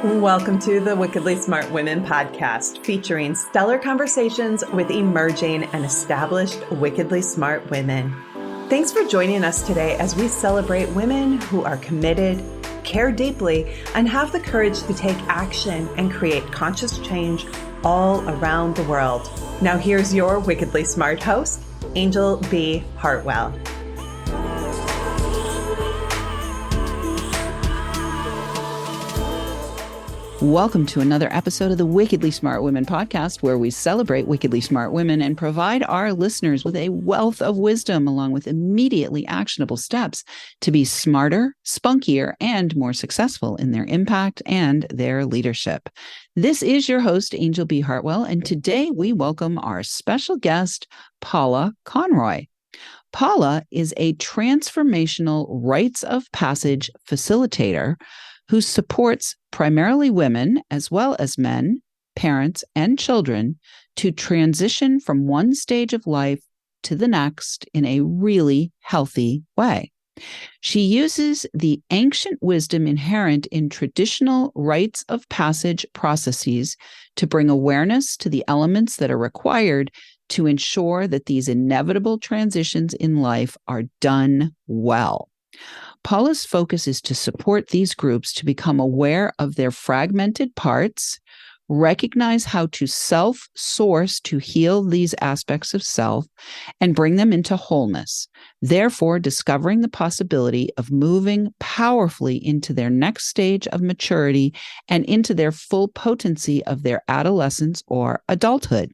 Welcome to the Wickedly Smart Women podcast, featuring stellar conversations with emerging and established wickedly smart women. Thanks for joining us today as we celebrate women who are committed, care deeply, and have the courage to take action and create conscious change all around the world. Now here's your wickedly smart host, Angel B. Hartwell. Welcome to another episode of the Wickedly Smart Women podcast, where we celebrate wickedly smart women and provide our listeners with a wealth of wisdom along with immediately actionable steps to be smarter, spunkier, and more successful in their impact and their leadership. This is your host, Angel B. Hartwell, and today we welcome our special guest, Paula Conroy. Paula is a transformational rites of passage facilitator who supports primarily women as well as men, parents, and children to transition from one stage of life to the next in a really healthy way. She uses the ancient wisdom inherent in traditional rites of passage processes to bring awareness to the elements that are required to ensure that these inevitable transitions in life are done well. Paula's focus is to support these groups to become aware of their fragmented parts, recognize how to self-source to heal these aspects of self, and bring them into wholeness, therefore discovering the possibility of moving powerfully into their next stage of maturity and into their full potency of their adolescence or adulthood.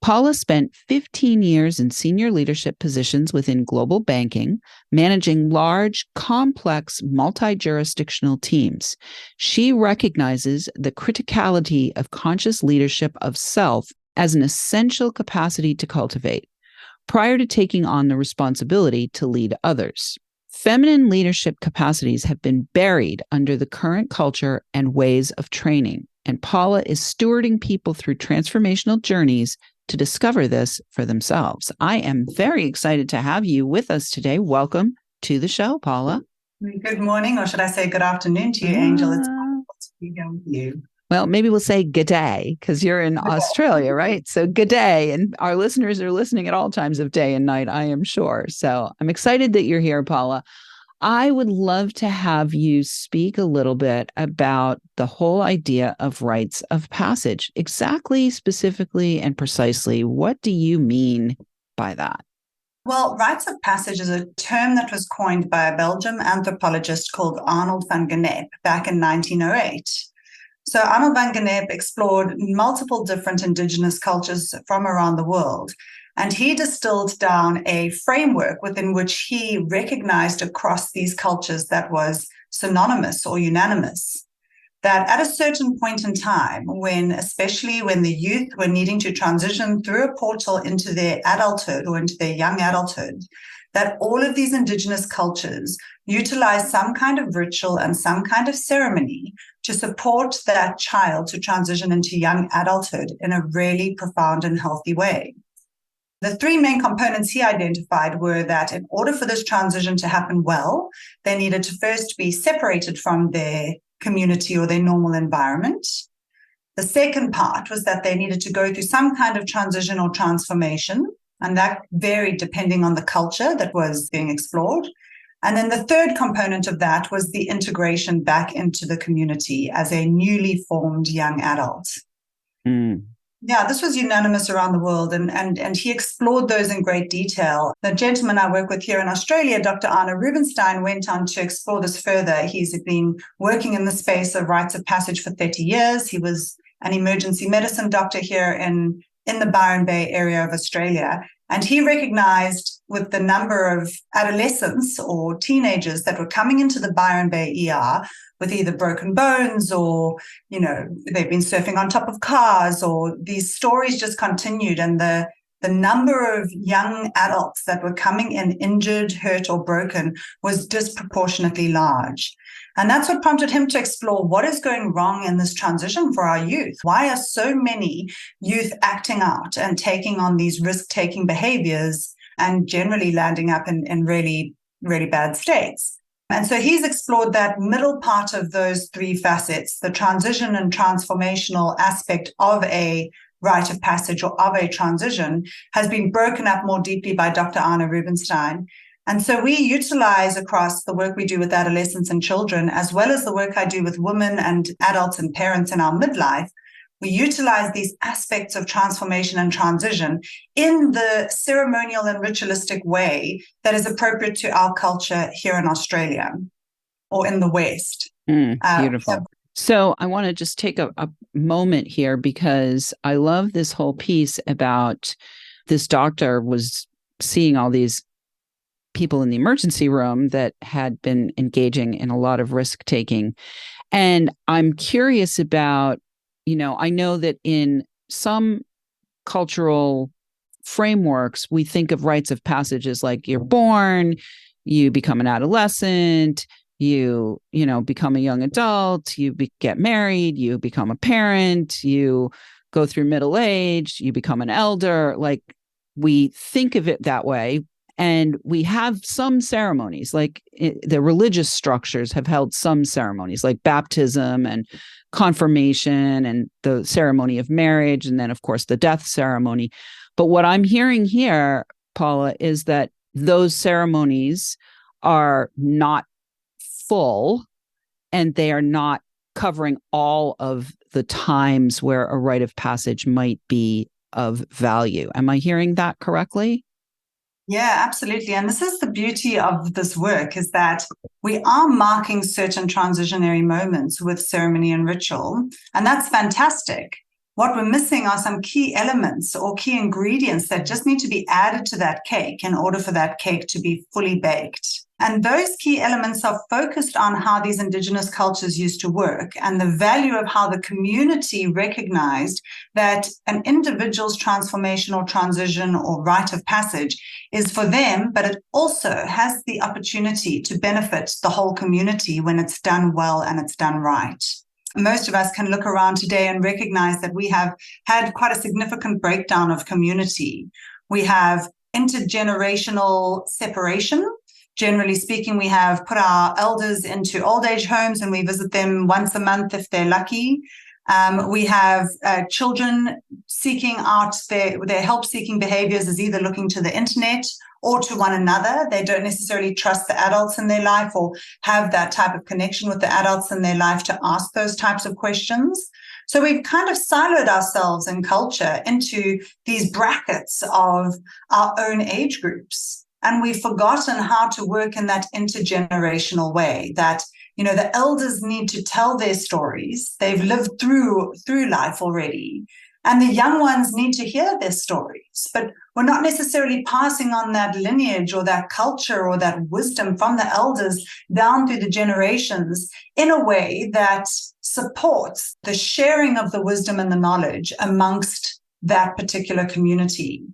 Paula spent 15 years in senior leadership positions within global banking, managing large, complex, multi-jurisdictional teams. She recognizes the criticality of conscious leadership of self as an essential capacity to cultivate, prior to taking on the responsibility to lead others. Feminine leadership capacities have been buried under the current culture and ways of training, and Paula is stewarding people through transformational journeys to discover this for themselves. I am very excited to have you with us today. Welcome to the show, Paula. Good morning, or should I say good afternoon to you, Angel. It's wonderful to be here with you. Well, maybe we'll say good day because you're in Australia, right? So good day. And our listeners are listening at all times of day and night, I am sure. So I'm excited that you're here, Paula. I would love to have you speak a little bit about the whole idea of rites of passage. Exactly, specifically, and precisely, what do you mean by that? Well, rites of passage is a term that was coined by a Belgian anthropologist called Arnold van Gennep back in 1908. So Arnold van Gennep explored multiple different indigenous cultures from around the world. And he distilled down a framework within which he recognized across these cultures that was synonymous or unanimous. That at a certain point in time, especially when the youth were needing to transition through a portal into their adulthood or into their young adulthood, that all of these indigenous cultures utilize some kind of ritual and some kind of ceremony to support that child to transition into young adulthood in a really profound and healthy way. The three main components he identified were that in order for this transition to happen well, they needed to first be separated from their community or their normal environment. The second part was that they needed to go through some kind of transition or transformation, and that varied depending on the culture that was being explored. And then the third component of that was the integration back into the community as a newly formed young adult. Yeah, this was unanimous around the world, and he explored those in great detail. The gentleman I work with here in Australia, Dr. Arne Rubinstein, went on to explore this further. He's been working in the space of rites of passage for 30 years. He was an emergency medicine doctor here in the Byron Bay area of Australia. And he recognized with the number of adolescents or teenagers that were coming into the Byron Bay ER with either broken bones or, they've been surfing on top of cars, or these stories just continued. And the number of young adults that were coming in injured, hurt, or broken was disproportionately large. And that's what prompted him to explore what is going wrong in this transition for our youth. Why are so many youth acting out and taking on these risk-taking behaviors and generally landing up in really, really bad states? And so he's explored that middle part of those three facets, the transition and transformational aspect of a rite of passage or of a transition, has been broken up more deeply by Dr. Anna Rubinstein. And so we utilize across the work we do with adolescents and children, as well as the work I do with women and adults and parents in our midlife, we utilize these aspects of transformation and transition in the ceremonial and ritualistic way that is appropriate to our culture here in Australia or in the West. Beautiful. So I want to just take a moment here, because I love this whole piece about this doctor was seeing all these people in the emergency room that had been engaging in a lot of risk taking. And I'm curious about, I know that in some cultural frameworks, we think of rites of passage as like you're born, you become an adolescent, you become a young adult, you get married, you become a parent, you go through middle age, you become an elder. Like, we think of it that way. And we have some ceremonies, like the religious structures have held some ceremonies like baptism and confirmation and the ceremony of marriage. And then, of course, the death ceremony. But what I'm hearing here, Paula, is that those ceremonies are not full, and they are not covering all of the times where a rite of passage might be of value. Am I hearing that correctly? Yeah, absolutely. And this is the beauty of this work, is that we are marking certain transitionary moments with ceremony and ritual, and that's fantastic. What we're missing are some key elements or key ingredients that just need to be added to that cake in order for that cake to be fully baked. And those key elements are focused on how these Indigenous cultures used to work and the value of how the community recognized that an individual's transformational transition or rite of passage is for them, but it also has the opportunity to benefit the whole community when it's done well and it's done right. Most of us can look around today and recognize that we have had quite a significant breakdown of community. We have intergenerational separation. Generally speaking, we have put our elders into old age homes and we visit them once a month if they're lucky. We have children seeking out their help-seeking behaviors as either looking to the internet or to one another. They don't necessarily trust the adults in their life or have that type of connection with the adults in their life to ask those types of questions. So we've kind of siloed ourselves in culture into these brackets of our own age groups. And we've forgotten how to work in that intergenerational way, that, the elders need to tell their stories. They've lived through life already. And the young ones need to hear their stories. But we're not necessarily passing on that lineage or that culture or that wisdom from the elders down through the generations in a way that supports the sharing of the wisdom and the knowledge amongst that particular community.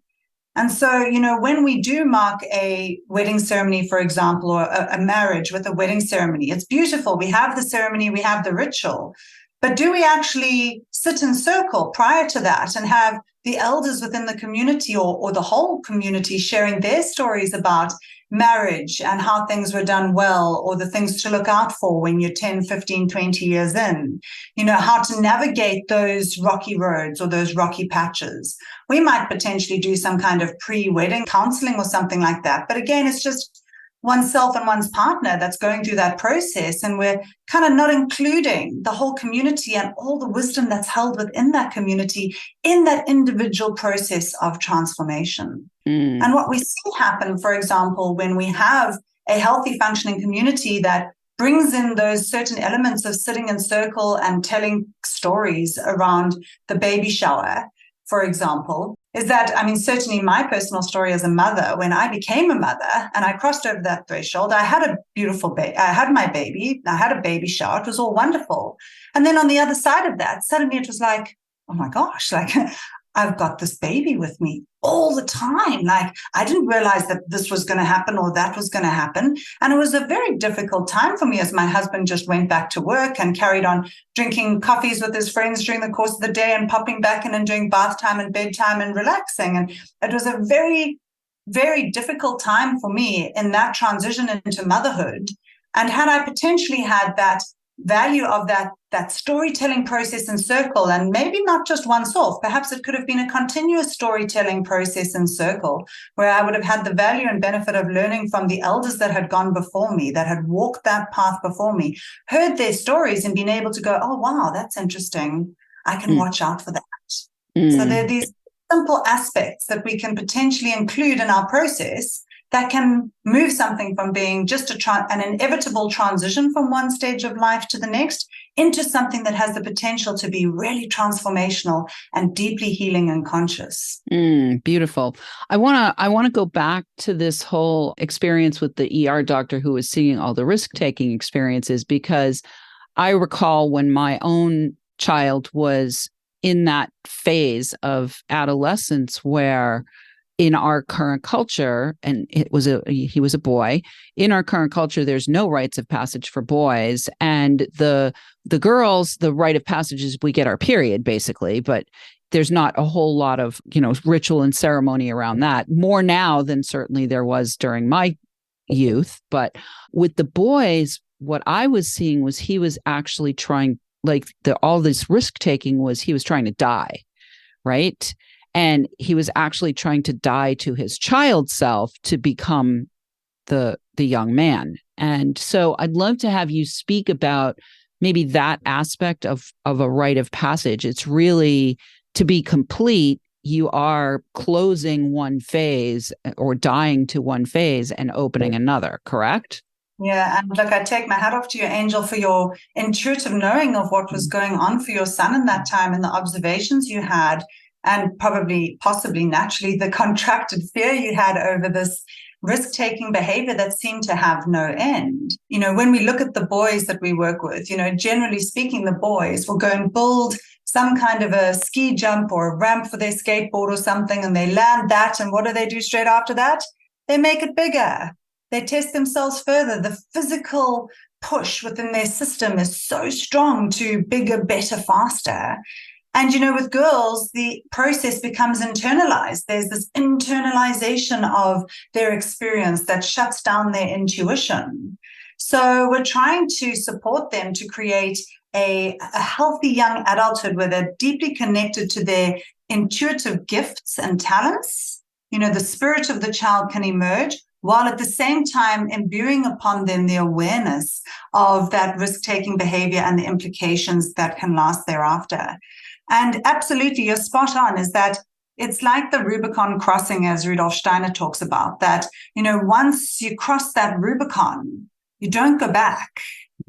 And so, when we do mark a wedding ceremony, for example, or a marriage with a wedding ceremony, it's beautiful. We have the ceremony, we have the ritual. But do we actually sit in circle prior to that and have the elders within the community or the whole community sharing their stories about marriage and how things were done well, or the things to look out for when you're 10, 15, 20 years in, how to navigate those rocky roads or those rocky patches. We might potentially do some kind of pre-wedding counseling or something like that. But again, it's just oneself and one's partner that's going through that process. And we're kind of not including the whole community and all the wisdom that's held within that community in that individual process of transformation. And what we see happen, for example, when we have a healthy functioning community that brings in those certain elements of sitting in circle and telling stories around the baby shower, for example, is that, certainly my personal story as a mother, when I became a mother and I crossed over that threshold, I had a beautiful baby. I had my baby. I had a baby shower. It was all wonderful. And then on the other side of that, suddenly it was like, oh my gosh, I've got this baby with me all the time. I didn't realize that this was going to happen or that was going to happen. And it was a very difficult time for me as my husband just went back to work and carried on drinking coffees with his friends during the course of the day and popping back in and doing bath time and bedtime and relaxing. And it was a very, very difficult time for me in that transition into motherhood. And had I potentially had that value of that storytelling process in circle, and maybe not just once off, perhaps it could have been a continuous storytelling process in circle, where I would have had the value and benefit of learning from the elders that had gone before me, that had walked that path before me, heard their stories and been able to go, oh, wow, that's interesting. I can watch out for that. So there are these simple aspects that we can potentially include in our process that can move something from being just an inevitable transition from one stage of life to the next into something that has the potential to be really transformational and deeply healing and conscious. Beautiful. I want to go back to this whole experience with the ER doctor who was seeing all the risk-taking experiences, because I recall when my own child was in that phase of adolescence where in our current culture, and he was a boy, in our current culture, there's no rites of passage for boys. And the girls, the rite of passage is we get our period, basically, but there's not a whole lot of, ritual and ceremony around that. More now than certainly there was during my youth. But with the boys, what I was seeing was he was actually trying, all this risk taking was he was trying to die, right? And he was actually trying to die to his child self to become the young man. And so I'd love to have you speak about maybe that aspect of a rite of passage. It's really, to be complete, you are closing one phase or dying to one phase and opening another, correct? Yeah, and look, I take my hat off to you, Angel, for your intuitive knowing of what was going on for your son in that time and the observations you had. And possibly naturally, the contracted fear you had over this risk-taking behavior that seemed to have no end. When we look at the boys that we work with, generally speaking, the boys will go and build some kind of a ski jump or a ramp for their skateboard or something, and they land that, and what do they do straight after that? They make it bigger. They test themselves further. The physical push within their system is so strong to bigger, better, faster. And, with girls, the process becomes internalized. There's this internalization of their experience that shuts down their intuition. So we're trying to support them to create a healthy young adulthood where they're deeply connected to their intuitive gifts and talents. The spirit of the child can emerge, while at the same time imbuing upon them the awareness of that risk-taking behavior and the implications that can last thereafter. And absolutely, you're spot on, is that it's like the Rubicon crossing, as Rudolf Steiner talks about, that, once you cross that Rubicon, you don't go back,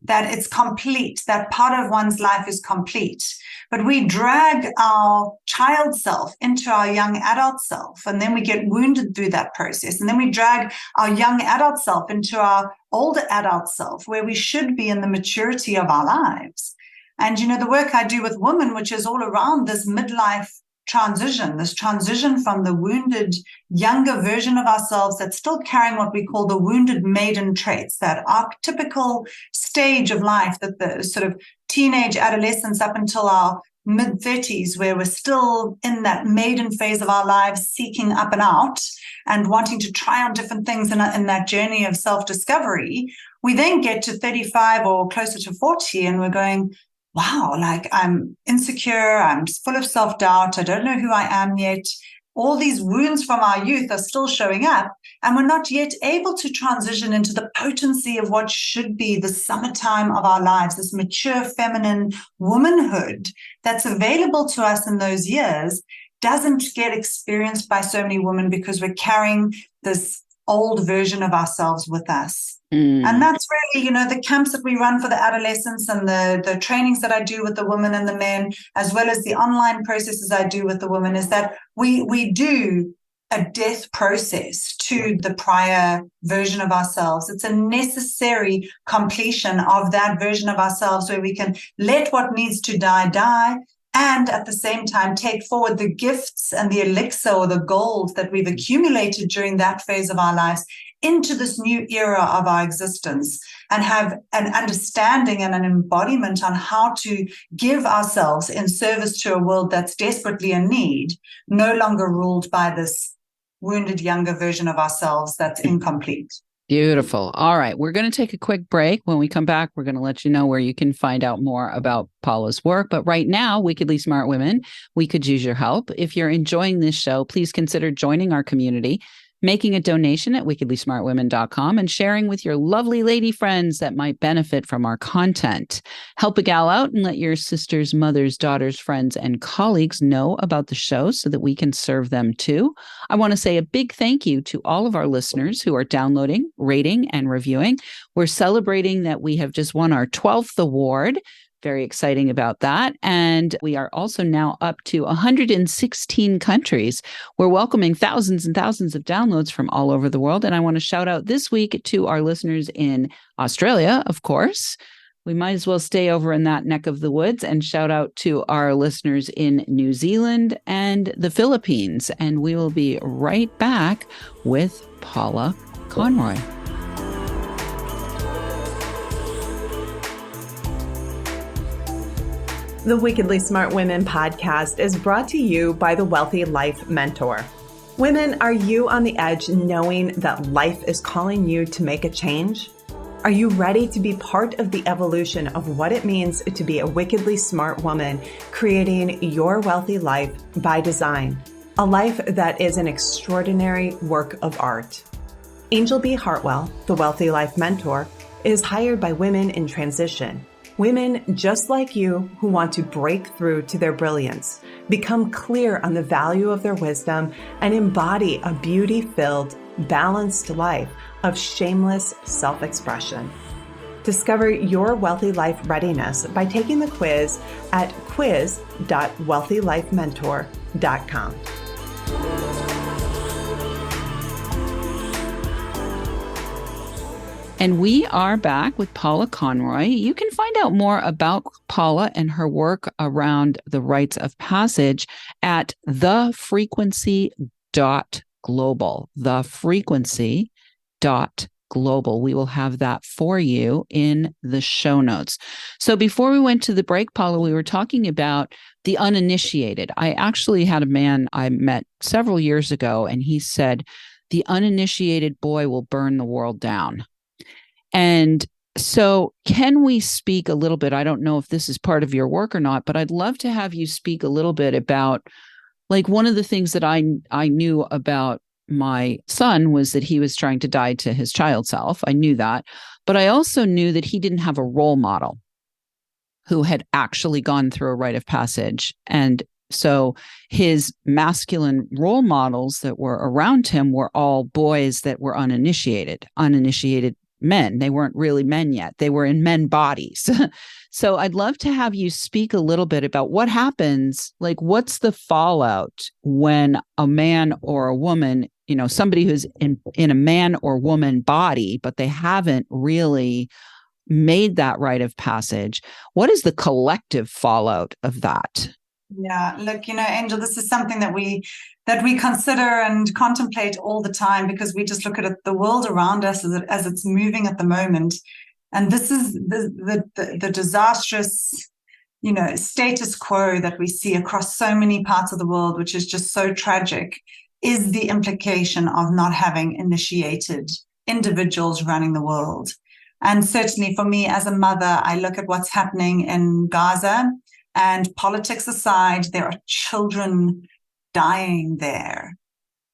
that it's complete, that part of one's life is complete. But we drag our child self into our young adult self, and then we get wounded through that process. And then we drag our young adult self into our older adult self, where we should be in the maturity of our lives. And, the work I do with women, which is all around this midlife transition, this transition from the wounded younger version of ourselves that's still carrying what we call the wounded maiden traits, that archetypical stage of life, that the sort of teenage adolescence up until our mid-30s, where we're still in that maiden phase of our lives, seeking up and out and wanting to try on different things in that journey of self-discovery. We then get to 35 or closer to 40, and we're going, wow, I'm insecure, I'm full of self-doubt, I don't know who I am yet. All these wounds from our youth are still showing up, and we're not yet able to transition into the potency of what should be the summertime of our lives, this mature feminine womanhood that's available to us in those years doesn't get experienced by so many women because we're carrying this old version of ourselves with us. And that's really, the camps that we run for the adolescents and the trainings that I do with the women and the men, as well as the online processes I do with the women, is that we do a death process to the prior version of ourselves. It's a necessary completion of that version of ourselves where we can let what needs to die, and at the same time take forward the gifts and the elixir or the gold that we've accumulated during that phase of our lives into this new era of our existence, and have an understanding and an embodiment on how to give ourselves in service to a world that's desperately in need, no longer ruled by this wounded younger version of ourselves that's incomplete. Beautiful. All right. We're going to take a quick break. When we come back, we're going to let you know where you can find out more about Paula's work. But right now, Wickedly Smart Women, we could use your help. If you're enjoying this show, please consider joining our community, making a donation at wickedlysmartwomen.com, and sharing with your lovely lady friends that might benefit from our content. Help a gal out and let your sisters, mothers, daughters, friends, and colleagues know about the show so that we can serve them too. I want to say a big thank you to all of our listeners who are downloading, rating, and reviewing. We're celebrating that we have just won our 12th award. Very exciting about that. And we are also now up to 116 countries. We're welcoming thousands and thousands of downloads from all over the world. And I want to shout out this week to our listeners in Australia, of course. We might as well stay over in that neck of the woods and shout out to our listeners in New Zealand and the Philippines. And we will be right back with Paula Conroy. The Wickedly Smart Women podcast is brought to you by the Wealthy Life Mentor. Women, are you on the edge knowing that life is calling you to make a change? Are you ready to be part of the evolution of what it means to be a wickedly smart woman, creating your wealthy life by design? A life that is an extraordinary work of art. Angel B. Hartwell, the Wealthy Life Mentor, is hired by women in transition. Women just like you who want to break through to their brilliance, become clear on the value of their wisdom, and embody a beauty-filled, balanced life of shameless self-expression. Discover your wealthy life readiness by taking the quiz at quiz.wealthylifementor.com. And we are back with Paula Conroy. You can find out more about Paula and her work around the rites of passage at thefrequency.global. Thefrequency.global. We will have that for you in the show notes. So before we went to the break, Paula, we were talking about the uninitiated. I actually had a man I met several years ago, and he said, the uninitiated boy will burn the world down. And so can we speak a little bit? I don't know if this is part of your work or not, but I'd love to have you speak a little bit about, like, one of the things that I knew about my son was that he was trying to die to his child self. I knew that, but I also knew that he didn't have a role model who had actually gone through a rite of passage. And so his masculine role models that were around him were all boys that were uninitiated men. They weren't really men yet. They were in men bodies. So I'd love to have you speak a little bit about what happens, like what's the fallout when a man or a woman, somebody who's in a man or woman body, but they haven't really made that rite of passage. What is the collective fallout of that? Yeah, look, Angel, this is something that we consider and contemplate all the time, because we just look at the world around us as it's moving at the moment. And this is the disastrous, status quo that we see across so many parts of the world, which is just so tragic, is the implication of not having initiated individuals running the world. And certainly for me as a mother, I look at what's happening in Gaza. And politics aside, there are children dying there.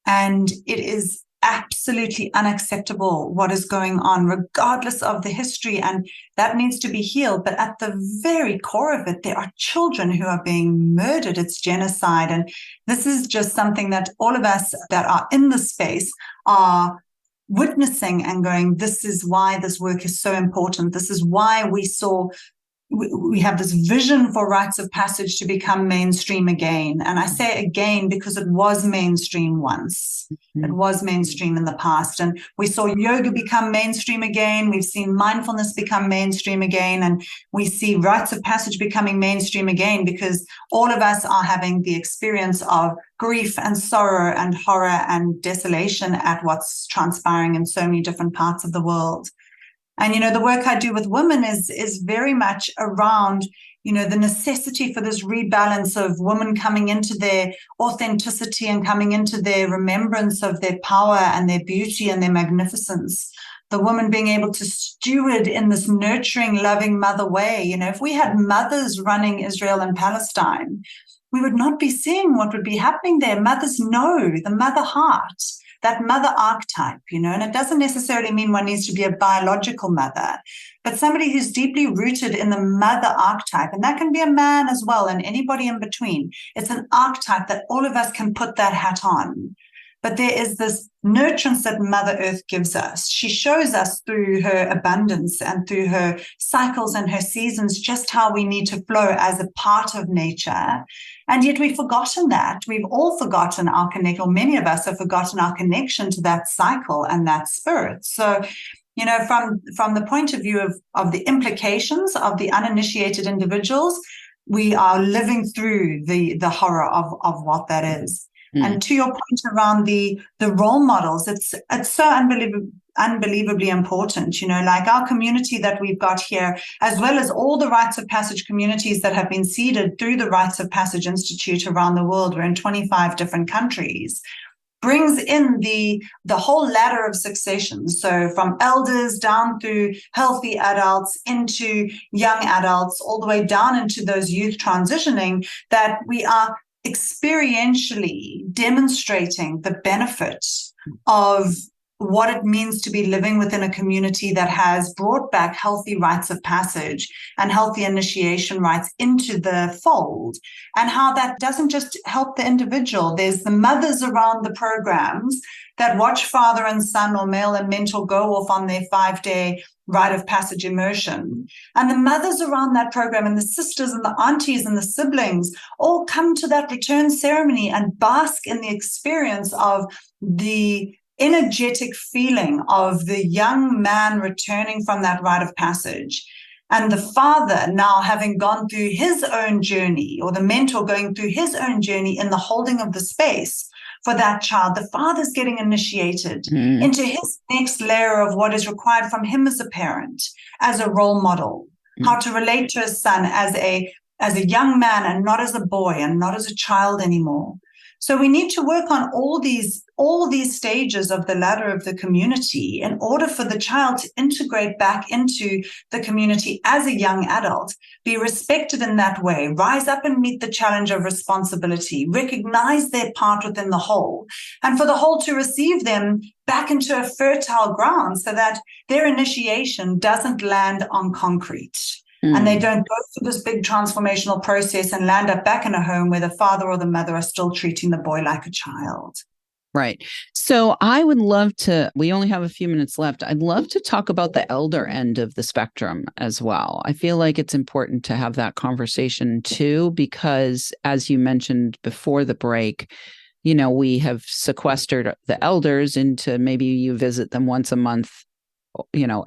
And it is absolutely unacceptable what is going on, regardless of the history. And that needs to be healed. But at the very core of it, there are children who are being murdered. It's genocide. And this is just something that all of us that are in the space are witnessing and going, this is why this work is so important. This is why we have this vision for rites of passage to become mainstream again. And I say again because it was mainstream once. Mm-hmm. It was mainstream in the past. And we saw yoga become mainstream again. We've seen mindfulness become mainstream again. And we see rites of passage becoming mainstream again because all of us are having the experience of grief and sorrow and horror and desolation at what's transpiring in so many different parts of the world. And, the work I do with women is very much around, the necessity for this rebalance of women coming into their authenticity and coming into their remembrance of their power and their beauty and their magnificence. the woman being able to steward in this nurturing, loving mother way. If we had mothers running Israel and Palestine, we would not be seeing what would be happening there. Mothers know the mother heart, that mother archetype, and it doesn't necessarily mean one needs to be a biological mother, but somebody who's deeply rooted in the mother archetype. And that can be a man as well, and anybody in between. It's an archetype that all of us can put that hat on. But there is this nurturance that Mother Earth gives us. She shows us through her abundance and through her cycles and her seasons just how we need to flow as a part of nature. And yet we've forgotten that. We've all forgotten our connection, or many of us have forgotten our connection to that cycle and that spirit. So, from the point of view of the implications of the uninitiated individuals, we are living through the horror of what that is. And to your point around the role models, it's so unbelievably important, like our community that we've got here, as well as all the Rites of Passage communities that have been seeded through the Rites of Passage Institute around the world. We're in 25 different countries, brings in the whole ladder of succession. So from elders down through healthy adults into young adults, all the way down into those youth transitioning, that we are experientially demonstrating the benefits of what it means to be living within a community that has brought back healthy rites of passage and healthy initiation rites into the fold, and how that doesn't just help the individual. There's the mothers around the programs that watch father and son, or male and mentor, go off on their 5-day rite of passage immersion. And the mothers around that program, and the sisters and the aunties and the siblings, all come to that return ceremony and bask in the experience of the energetic feeling of the young man returning from that rite of passage. And the father now having gone through his own journey, or the mentor going through his own journey in the holding of the space for that child. The father's getting initiated into his next layer of what is required from him as a parent, as a role model, how to relate to his son as a young man and not as a boy and not as a child anymore. So we need to work on all these stages of the ladder of the community in order for the child to integrate back into the community as a young adult, be respected in that way, rise up and meet the challenge of responsibility, recognize their part within the whole, and for the whole to receive them back into a fertile ground so that their initiation doesn't land on concrete. And they don't go through this big transformational process and land up back in a home where the father or the mother are still treating the boy like a child. Right. So I would love to, we only have a few minutes left. I'd love to talk about the elder end of the spectrum as well. I feel like it's important to have that conversation too, because as you mentioned before the break, we have sequestered the elders into, maybe you visit them once a month,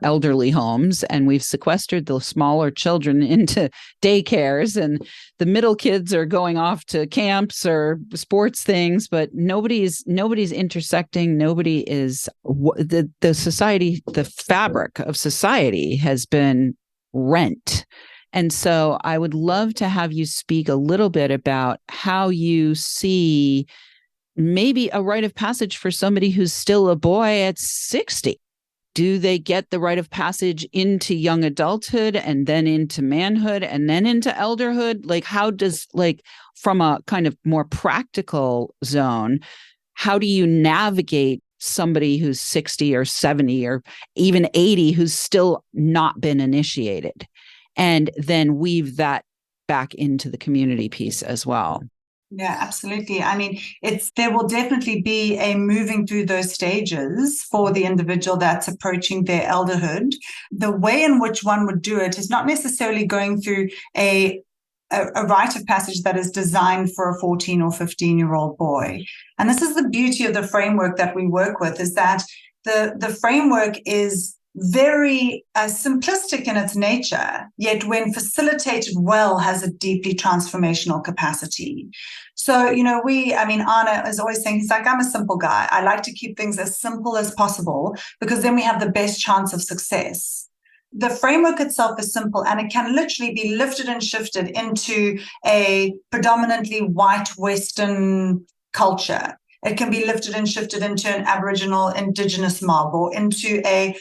elderly homes, and we've sequestered the smaller children into daycares, and the middle kids are going off to camps or sports things, but nobody's intersecting. Nobody is the society, the fabric of society has been rent. And so I would love to have you speak a little bit about how you see maybe a rite of passage for somebody who's still a boy at 60. Do they get the rite of passage into young adulthood and then into manhood and then into elderhood? Like, how does, from a kind of more practical zone, how do you navigate somebody who's 60 or 70 or even 80 who's still not been initiated, and then weave that back into the community piece as well? Yeah, absolutely. I mean, there will definitely be a moving through those stages for the individual that's approaching their elderhood. The way in which one would do it is not necessarily going through a rite of passage that is designed for a 14 or 15-year-old boy. And this is the beauty of the framework that we work with, is that the framework is very simplistic in its nature, yet when facilitated well, has a deeply transformational capacity. So, Anna is always saying, he's like, I'm a simple guy. I like to keep things as simple as possible because then we have the best chance of success. The framework itself is simple, and it can literally be lifted and shifted into a predominantly white Western culture. It can be lifted and shifted into an Aboriginal Indigenous mob or into a,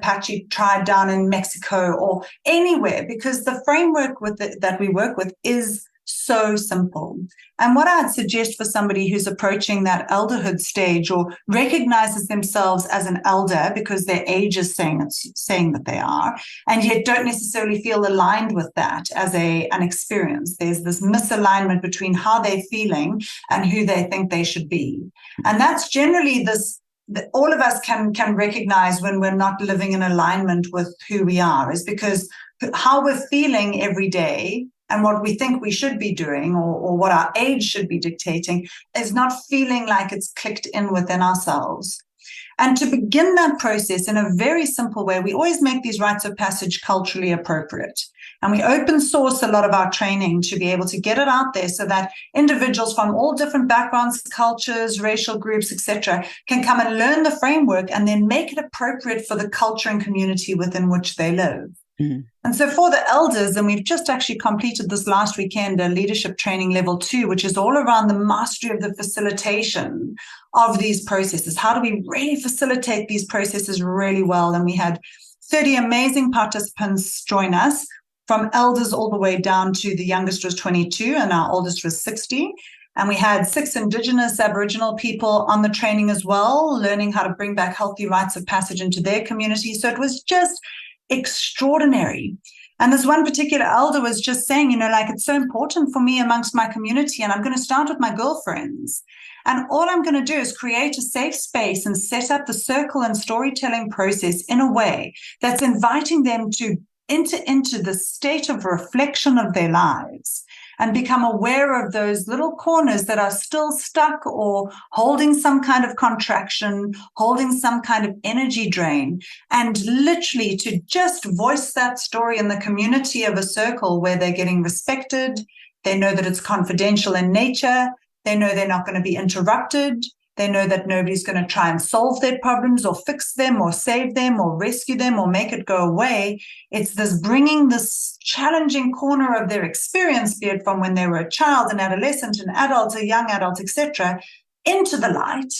Apache tribe down in Mexico or anywhere, because the framework that we work with is so simple. And what I'd suggest for somebody who's approaching that elderhood stage or recognizes themselves as an elder because their age is saying that they are, and yet don't necessarily feel aligned with that as an experience. There's this misalignment between how they're feeling and who they think they should be. And that's generally all of us can recognize when we're not living in alignment with who we are, is because how we're feeling every day and what we think we should be doing or what our age should be dictating is not feeling like it's clicked in within ourselves. And to begin that process in a very simple way, we always make these rites of passage culturally appropriate. And we open source a lot of our training to be able to get it out there so that individuals from all different backgrounds, cultures, racial groups, etc., can come and learn the framework and then make it appropriate for the culture and community within which they live. Mm-hmm. And so for the elders, and we've just actually completed this last weekend, a leadership training level 2, which is all around the mastery of the facilitation of these processes. How do we really facilitate these processes really well? And we had 30 amazing participants join us, from elders all the way down to the youngest was 22 and our oldest was 60. And we had 6 Indigenous Aboriginal people on the training as well, learning how to bring back healthy rites of passage into their community. So it was just extraordinary. And this one particular elder was just saying, it's so important for me amongst my community, and I'm going to start with my girlfriends. And all I'm going to do is create a safe space and set up the circle and storytelling process in a way that's inviting them to enter into the state of reflection of their lives and become aware of those little corners that are still stuck or holding some kind of contraction, holding some kind of energy drain, and literally to just voice that story in the community of a circle where they're getting respected. They know that it's confidential in nature. They know they're not going to be interrupted. They know that nobody's going to try and solve their problems or fix them or save them or rescue them or make it go away. It's this bringing this challenging corner of their experience, be it from when they were a child, an adolescent, an adult, a young adult, etc., into the light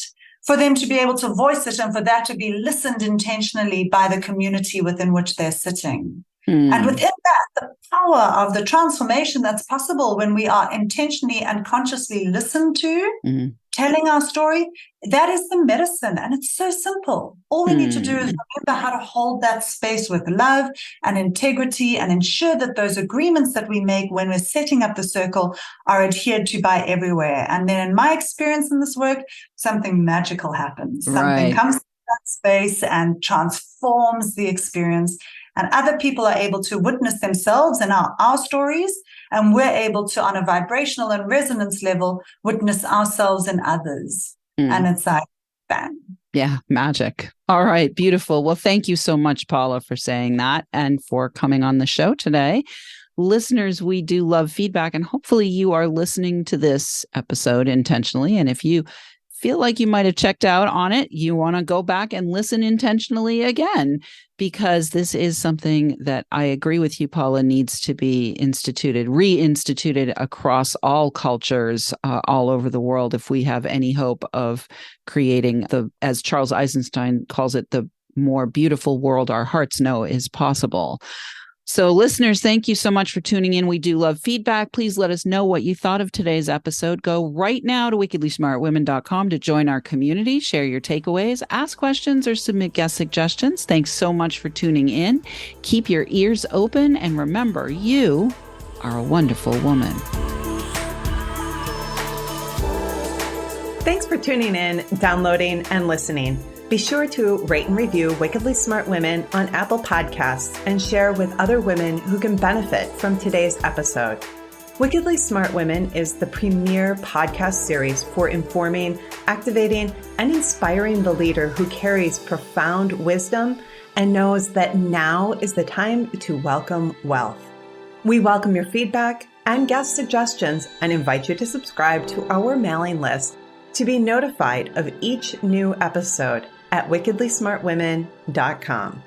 for them to be able to voice it and for that to be listened intentionally by the community within which they're sitting. And within that, the power of the transformation that's possible when we are intentionally and consciously listened to, telling our story, that is the medicine. And it's so simple. All we need to do is remember how to hold that space with love and integrity and ensure that those agreements that we make when we're setting up the circle are adhered to by everywhere. And then in my experience in this work, something magical happens. Something comes to that space and transforms the experience. And other people are able to witness themselves and our stories, and we're able to, on a vibrational and resonance level, witness ourselves and others. And it's like, bam. Yeah, magic. All right, beautiful. Well, thank you so much, Paula, for saying that and for coming on the show today. Listeners, we do love feedback, and hopefully you are listening to this episode intentionally. And if you feel like you might have checked out on it, you want to go back and listen intentionally again, because this is something that I agree with you, Paula, needs to be reinstituted across all cultures all over the world if we have any hope of creating as Charles Eisenstein calls it, the more beautiful world our hearts know is possible. So listeners, thank you so much for tuning in. We do love feedback. Please let us know what you thought of today's episode. Go right now to wickedlysmartwomen.com to join our community, share your takeaways, ask questions, or submit guest suggestions. Thanks so much for tuning in. Keep your ears open, and remember, you are a wonderful woman. Thanks for tuning in, downloading, and listening. Be sure to rate and review Wickedly Smart Women on Apple Podcasts and share with other women who can benefit from today's episode. Wickedly Smart Women is the premier podcast series for informing, activating, and inspiring the leader who carries profound wisdom and knows that now is the time to welcome wealth. We welcome your feedback and guest suggestions and invite you to subscribe to our mailing list to be notified of each new episode at wickedlysmartwomen.com.